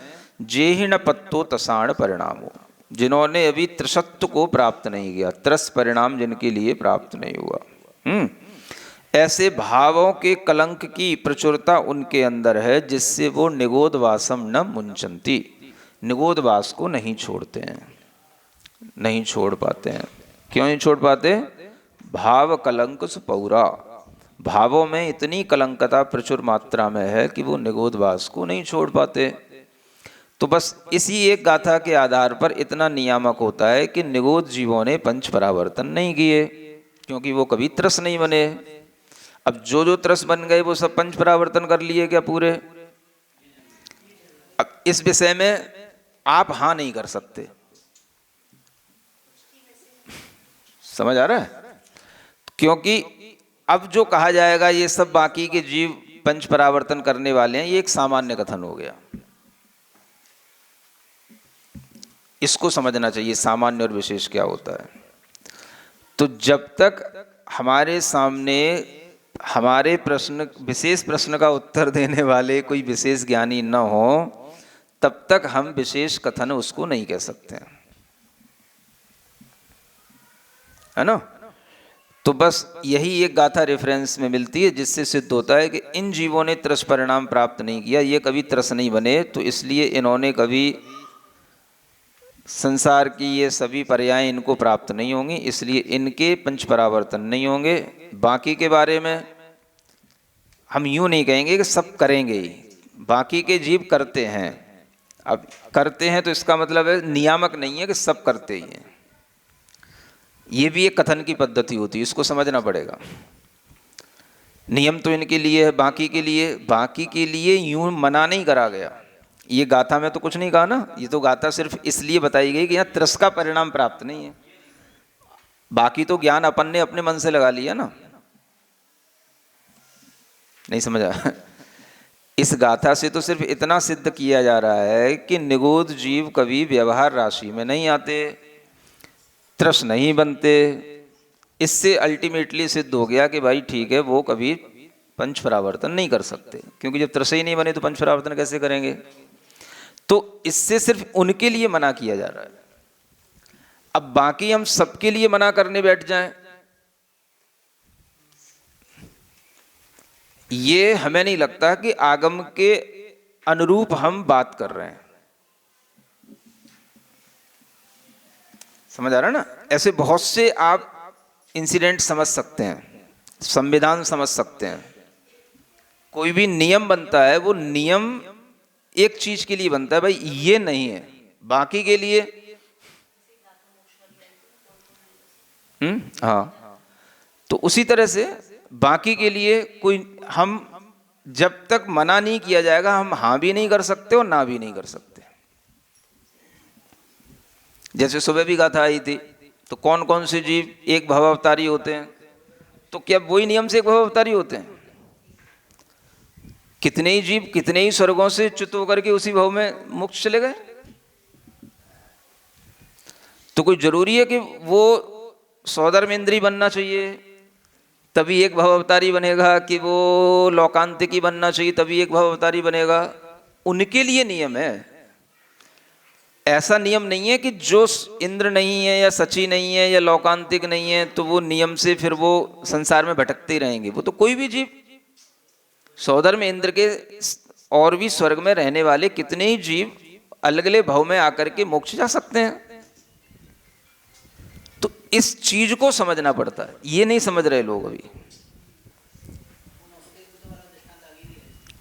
जेहिण पत्तो तसाण परिणामो, जिन्होंने अभी त्रसत्व को प्राप्त नहीं किया, त्रस परिणाम जिनके लिए प्राप्त नहीं हुआ। ऐसे भावों के कलंक की प्रचुरता उनके अंदर है जिससे वो निगोदवासम न मुंचन्ति, निगोदवास को नहीं छोड़ते हैं, नहीं छोड़ पाते हैं। क्यों नहीं छोड़ पाते? भाव कलंक सुपौरा, भावों में इतनी कलंकता प्रचुर मात्रा में है कि वो निगोदवास को नहीं छोड़ पाते। तो बस इसी एक गाथा के आधार पर इतना नियामक होता है कि निगोद जीवों ने पंच परावर्तन नहीं किए क्योंकि वो कभी त्रस नहीं बने। अब जो त्रस बन गए वो सब पंच परावर्तन कर लिए क्या पूरे? अब इस विषय में आप हाँ नहीं कर सकते। समझ आ रहा है? क्योंकि अब जो कहा जाएगा ये सब बाकी के जीव पंच परावर्तन करने वाले हैं, ये एक सामान्य कथन हो गया। इसको समझना चाहिए सामान्य और विशेष क्या होता है। तो जब तक हमारे सामने हमारे प्रश्न, विशेष प्रश्न का उत्तर देने वाले कोई विशेष ज्ञानी न हो, तब तक हम विशेष कथन उसको नहीं कह सकते, है ना। तो बस यही एक गाथा रेफरेंस में मिलती है जिससे सिद्ध होता है कि इन जीवों ने त्रस परिणाम प्राप्त नहीं किया, ये कभी त्रस नहीं बने, तो इसलिए इन्होंने कभी संसार की ये सभी पर्याय इनको प्राप्त नहीं होंगी, इसलिए इनके पंच परावर्तन नहीं होंगे। बाकी के बारे में हम यूँ नहीं कहेंगे कि सब करेंगे ही, बाकी के जीव करते हैं। अब करते हैं तो इसका मतलब है नियामक नहीं है कि सब करते ही हैं। ये भी एक कथन की पद्धति होती है, इसको समझना पड़ेगा। नियम तो इनके लिए है, बाकी के लिए यूं मना नहीं करा गया। ये गाथा में तो कुछ नहीं कहा ना, ये तो गाथा सिर्फ इसलिए बताई गई कि यहाँ त्रस का परिणाम प्राप्त नहीं है। बाकी तो ज्ञान अपन ने अपने मन से लगा लिया ना, नहीं समझा? इस गाथा से तो सिर्फ इतना सिद्ध किया जा रहा है कि निगूढ़ जीव कभी व्यवहार राशि में नहीं आते, त्रस नहीं बनते। इससे अल्टीमेटली सिद्ध हो गया कि भाई ठीक है, वो कभी पंच परावर्तन नहीं कर सकते, क्योंकि जब त्रस ही नहीं बने तो पंच परावर्तन कैसे करेंगे? तो इससे सिर्फ उनके लिए मना किया जा रहा है। अब बाकी हम सबके लिए मना करने बैठ जाएं, ये हमें नहीं लगता कि आगम के अनुरूप हम बात कर रहे हैं। समझ आ रहा है ना? ऐसे बहुत से आप इंसिडेंट समझ सकते हैं, संविधान समझ सकते हैं। कोई भी नियम बनता है, वो नियम एक चीज के लिए बनता है, भाई ये नहीं है, बाकी के लिए हाँ। तो उसी तरह से बाकी के लिए कोई, हम जब तक मना नहीं किया जाएगा हम हाँ भी नहीं कर सकते और ना भी नहीं कर सकते। जैसे सुबह भी गाथा आई थी, तो कौन कौन से जीव एक भव अवतारी होते हैं? तो क्या वही नियम से एक भव अवतारी होते हैं? कितने ही जीव कितने ही स्वर्गों से च्युत होकर के उसी भव में मोक्ष चले गए। तो कोई जरूरी है कि वो सौधर्मेंद्री बनना चाहिए तभी एक भव अवतारी बनेगा, कि वो लोकांतिकी बनना चाहिए तभी एक भव अवतारी बनेगा? उनके लिए नियम है। ऐसा नियम नहीं है कि जो इंद्र नहीं है या सची नहीं है या लोकांतिक नहीं है तो वो नियम से फिर वो संसार में भटकते ही रहेंगे। वो तो कोई भी जीव, सौधर्म इंद्र के और भी स्वर्ग में रहने वाले कितने ही जीव अलग अलग भव में आकर के मोक्ष जा सकते हैं। तो इस चीज को समझना पड़ता है, ये नहीं समझ रहे लोग अभी।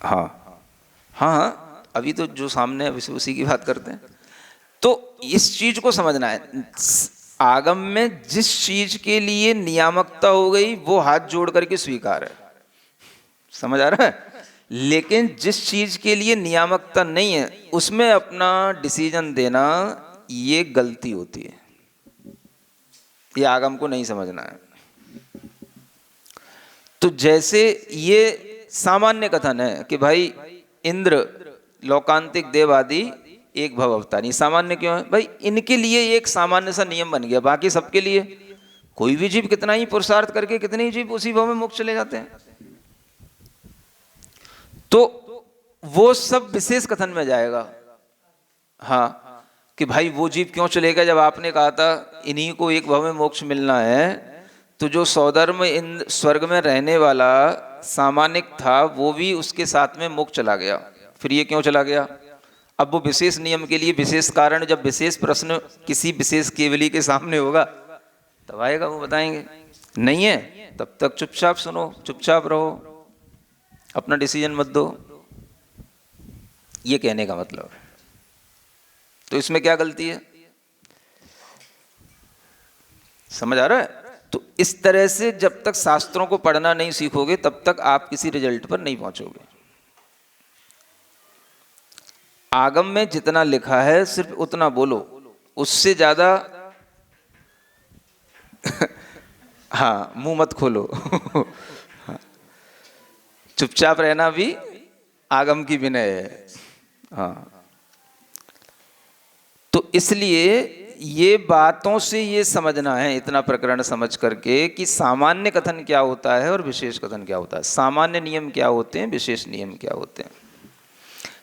हाँ हाँ हाँ, अभी तो जो सामने है उसी की बात करते हैं। तो इस चीज को समझना है, आगम में जिस चीज के लिए नियामकता हो गई वो हाथ जोड़ करके स्वीकार है। समझ आ रहा है? लेकिन जिस चीज के लिए नियामकता नहीं है उसमें अपना डिसीजन देना ये गलती होती है। ये आगम को नहीं समझना है। तो जैसे ये सामान्य कथन है कि भाई इंद्र, लोकांतिक, देव आदि एक भव अवतारी, सामान्य क्यों है? भाई इनके लिए एक सामान्य सा नियम बन गया, बाकी सबके लिए कोई भी जीव कितना ही पुरुषार्थ करके कितने ही जीव उसी भव में मोक्ष चले जाते हैं। तो वो सब विशेष कथन में जाएगा। हाँ, कि भाई वो जीव क्यों चलेगा? जब आपने कहा था इन्हीं को एक भव में मोक्ष मिलना है, तो जो सौधर्म इन स्वर्ग में रहने वाला सामान्य था वो भी उसके साथ में मोक्ष चला गया। फिर ये क्यों चला गया? अब वो विशेष नियम के लिए विशेष कारण, जब विशेष प्रश्न किसी विशेष केवली के सामने होगा तब आएगा, वो बताएंगे। नहीं है तब तक चुपचाप सुनो, चुपचाप रहो, अपना डिसीजन मत दो। ये कहने का मतलब है। तो इसमें क्या गलती है? समझ आ रहा है? तो इस तरह से जब तक शास्त्रों को पढ़ना नहीं सीखोगे तब तक आप किसी रिजल्ट पर नहीं पहुंचोगे। आगम में जितना लिखा है सिर्फ उतना बोलो, उससे ज्यादा हाँ मुंह मत खोलो। हाँ, चुपचाप रहना भी आगम की विनय है। हाँ, तो इसलिए ये बातों से ये समझना है, इतना प्रकरण समझ करके, कि सामान्य कथन क्या होता है और विशेष कथन क्या होता है, सामान्य नियम क्या होते हैं, विशेष नियम क्या होते हैं।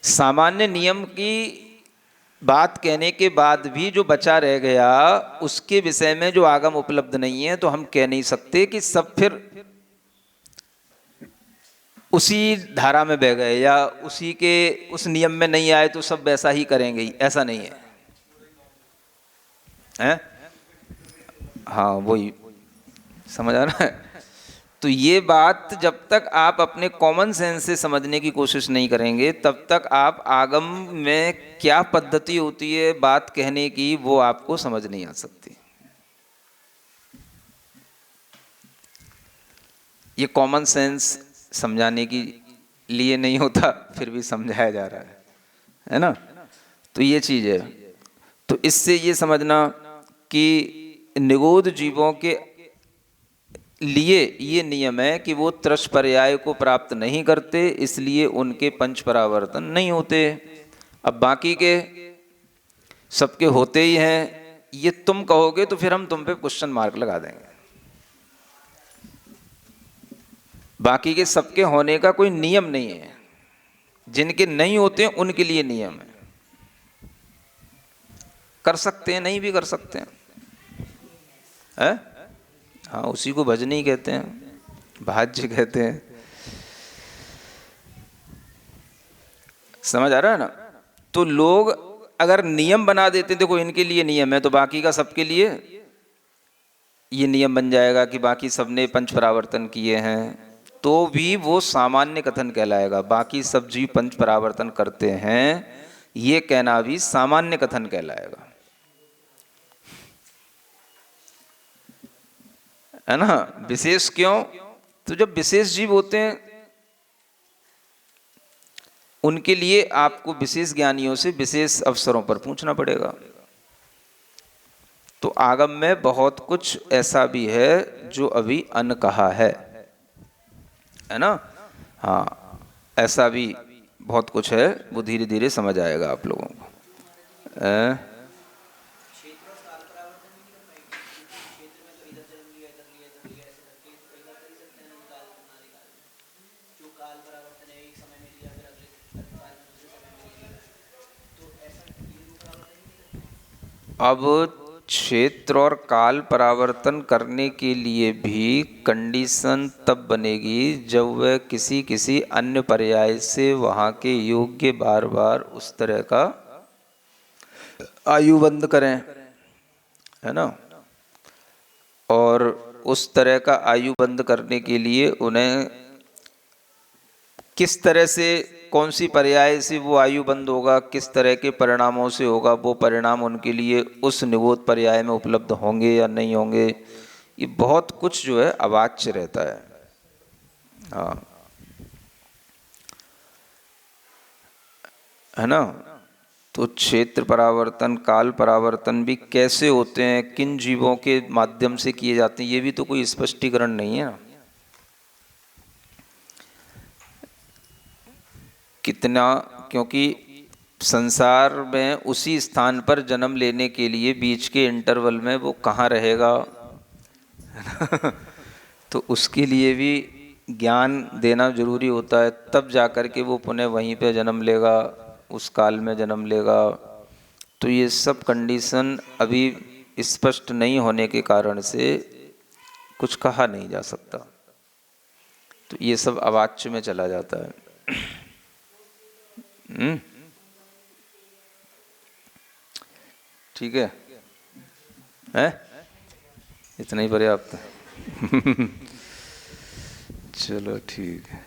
सामान्य नियम की बात कहने के बाद भी जो बचा रह गया उसके विषय में जो आगम उपलब्ध नहीं है, तो हम कह नहीं सकते कि सब फिर उसी धारा में बह गए या उसी के उस नियम में नहीं आए तो सब वैसा ही करेंगे ही, ऐसा नहीं है, हैं? हाँ वही, समझ आ रहा है? तो ये बात जब तक आप अपने कॉमन सेंस से समझने की कोशिश नहीं करेंगे, तब तक आप आगम में क्या पद्धति होती है बात कहने की वो आपको समझ नहीं आ सकती। ये कॉमन सेंस समझाने की लिए नहीं होता, फिर भी समझाया जा रहा है ना। तो ये चीज़ है। तो इससे ये समझना कि निगोद जीवों के लिए ये नियम है कि वो त्रस पर्याय को प्राप्त नहीं करते, इसलिए उनके पंच परावर्तन नहीं होते। अब बाकी के सबके होते ही हैं, ये तुम कहोगे तो फिर हम तुम पे क्वेश्चन मार्क लगा देंगे। बाकी के सबके होने का कोई नियम नहीं है, जिनके नहीं होते हैं उनके लिए नियम है। कर सकते हैं, नहीं भी कर सकते हैं। हाँ, उसी को भजनी कहते हैं, भाज्य कहते हैं। समझ आ रहा है ना। तो लोग अगर नियम बना देते, देखो इनके लिए नियम है तो बाकी का सबके लिए ये नियम बन जाएगा कि बाकी सबने पंच परावर्तन किए हैं, तो भी वो सामान्य कथन कहलाएगा। बाकी सब जीव पंच परावर्तन करते हैं, ये कहना भी सामान्य कथन कहलाएगा, है ना। विशेष क्यों? तो जब विशेष जीव होते हैं उनके लिए आपको विशेष ज्ञानियों से विशेष अवसरों पर पूछना पड़ेगा। तो आगम में बहुत कुछ ऐसा भी है जो अभी अनकहा है ना। हाँ, ऐसा भी बहुत कुछ है, वो धीरे धीरे समझ आएगा आप लोगों को। अब क्षेत्र और काल परावर्तन करने के लिए भी कंडीशन तब बनेगी जब वह किसी किसी अन्य पर्याय से वहाँ के योग्य बार बार उस तरह का आयुबंध करें, है ना। और उस तरह का आयुबंध करने के लिए उन्हें किस तरह से, कौन सी पर्याय से वो आयु बंद होगा, किस तरह के परिणामों से होगा, वो परिणाम उनके लिए उस निगोद पर्याय में उपलब्ध होंगे या नहीं होंगे, ये बहुत कुछ जो है अवाच्य रहता है। हाँ, है ना। तो क्षेत्र परावर्तन, काल परावर्तन भी कैसे होते हैं, किन जीवों के माध्यम से किए जाते हैं, ये भी तो कोई स्पष्टीकरण नहीं है। कितना, क्योंकि संसार में उसी स्थान पर जन्म लेने के लिए बीच के इंटरवल में वो कहाँ रहेगा तो उसके लिए भी ज्ञान देना जरूरी होता है, तब जाकर के वो पुनः वहीं पे जन्म लेगा, उस काल में जन्म लेगा। तो ये सब कंडीशन अभी स्पष्ट नहीं होने के कारण से कुछ कहा नहीं जा सकता। तो ये सब अवाच्य में चला जाता है। ठीक है, इतना ही पर्याप्त है। चलो ठीक है।